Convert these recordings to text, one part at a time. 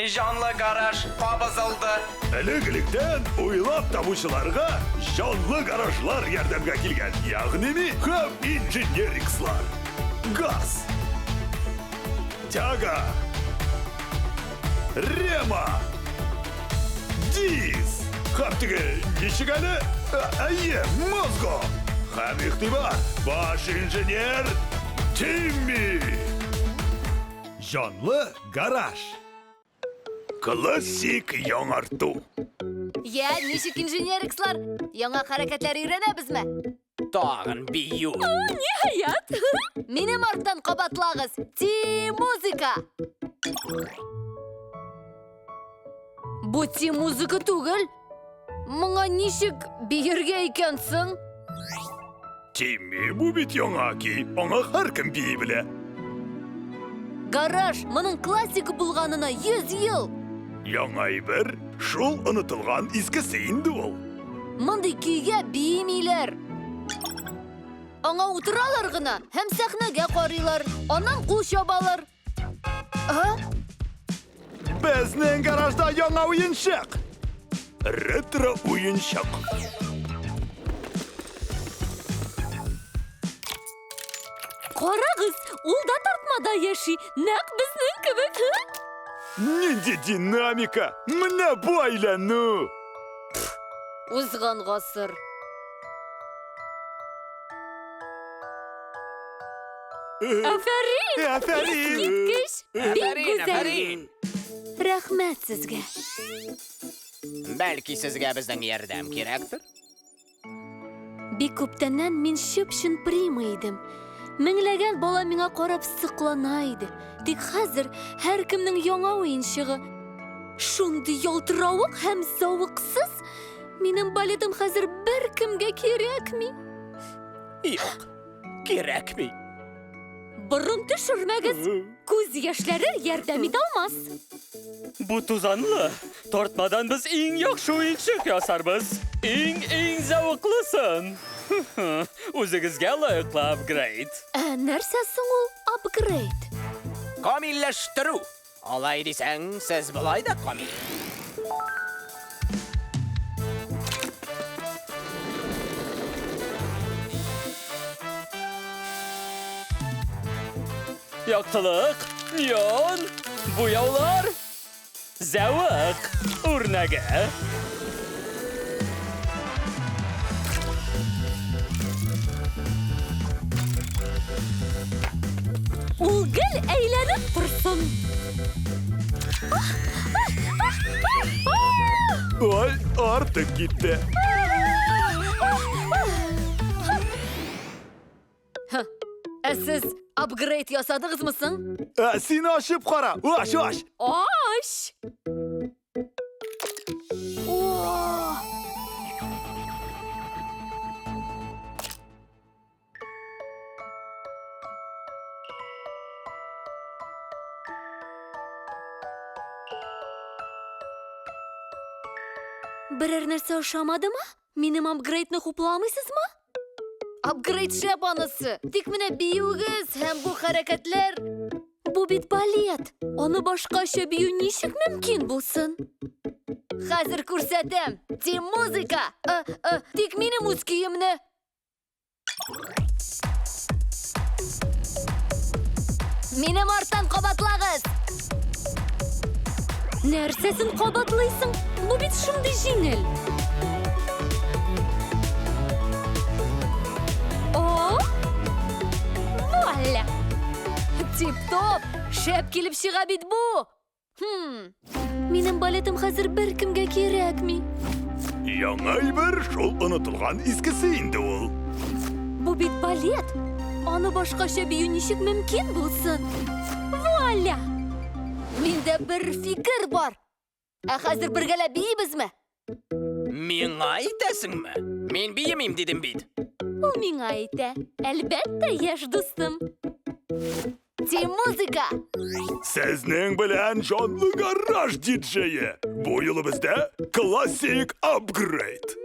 Жанлы гараж кабызылды. Элек-электен уйлап табучыларга жанлы гаражлар ярдәмгә килгән. Ягъни һәм инженерикслар. Газ, Тяга, Рема, Диз, һәм теге ничек әле? Әйе, Мозго. Һәм игътибар, баш инженер Тимми. Жанлы гараж. Классик яңарту. Я, ничек инженерикслар? Яңа хәрәкәтләр өйрәнәбезме? Тагын бию. Ниһаять. Минем арттан кабатлагыз. Ти-музыка. Бу ти-музыка түгел. Моңа ничек биергә икәнсең? Тимми, бу бит яңа ки, аңа һәркем бии белә. Гараж моның классика булганына 100 ел. Яңа әйбер, шул онытылган искесе инде ул. Мондый көйгә биемиләр. Аңа утыралар гына һәм сәхнәгә карыйлар. Аннан кул чабалар. Безнең гаражда яңа уенчык. Ретро уенчык. Карагыз, ул да тартмада яши. Нәкъ безнең кебек. Нинди динамика! Менә бу әйләнү! Узган гасыр. Афәрин! Афәрин! Искиткеч! Бик Афәрин, гүзәл. афәрин. Рәхмәт сезгә. Бәлки сезгә безнең ярдәм кирәктер? Бик күптәннән мин шып-шын прима идем. Меңләгән бала миңа карап сыклана иде. Тик хәзер һәр кемнең яңа уенчыгы. Шундый ялтыравык һәм зауыксыз. Минем балетым хәзер бер кемгә кирәкми. Юк, кирәкми. Борын төшермәгез. Күз яшьләре ярдәм итә алмас. Бу тузанлы. Тартмадан без иң яхшы уенчык ясарбыз. Иң зәвыклысын. Үзегезгә лаеклы апгрейд. Нәрсә соң ул апгрейд? Камилләштерү. Алай дисәң, сез булай да камил. Яктылык, неон, буяулар, зәвык, үрнәге. Ул гел әйләнеп торсын. Ой, артык китте. Сез апгрейд ясадыгызмы соң? Син ашып кара. Аш, аш. Аш! Берәр нәрсә ошамадымы? Минем апгрейдны хупламыйсызмы? Апгрейд шәп анысы. Тик менә биюгез һәм бу хәрәкәтләр. Бу бит балет. Аны башкача бию ничек мөмкин булсын? Хәзер күрсәтәм. Ти-музыка. Тик минем үз көемне. Минем арттан кабатлагыз. Нәрсәсен кабатлыйсың? Бу бит шундый җиңел. Вуаля! Тип-топ! Шәп килеп чыга бит бу! Минем балетым хәзер бер кемгә кирәкми. Яңа әйбер, шул онытылган искесе инде ул. Бу бит балет. Аны башкача бию ничек мөмкин булсын? Вуаля! Миндә бер фикер бар. Хәзер бергәләп биебезме? Миңа әйтәсеңме? Мин биемим дидем бит. Ул миңа әйтә. Әлбәттә, яшь дустым. Ти-музыка! Сезнең белән жанлы гараж диджее. Бу юлы бездә классик апгрейд.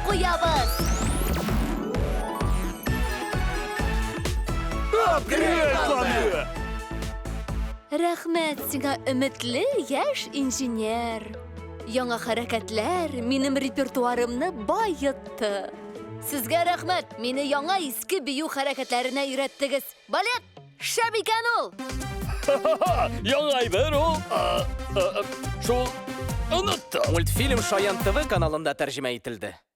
куябыз. Апгрейдланды! Рәхмәт сиңа, өметле яшь инженер. Яңа хәрәкәтләр минем репертуарымны байытты. Сезгә рәхмәт, мине яңа иске бию хәрәкәтләренә өйрәттегез. Балет, шәп икән ул. Яңай бер ул. Шул... Оныттым. Мультфильм Шаян ТВ каналында тәрҗемә ителде.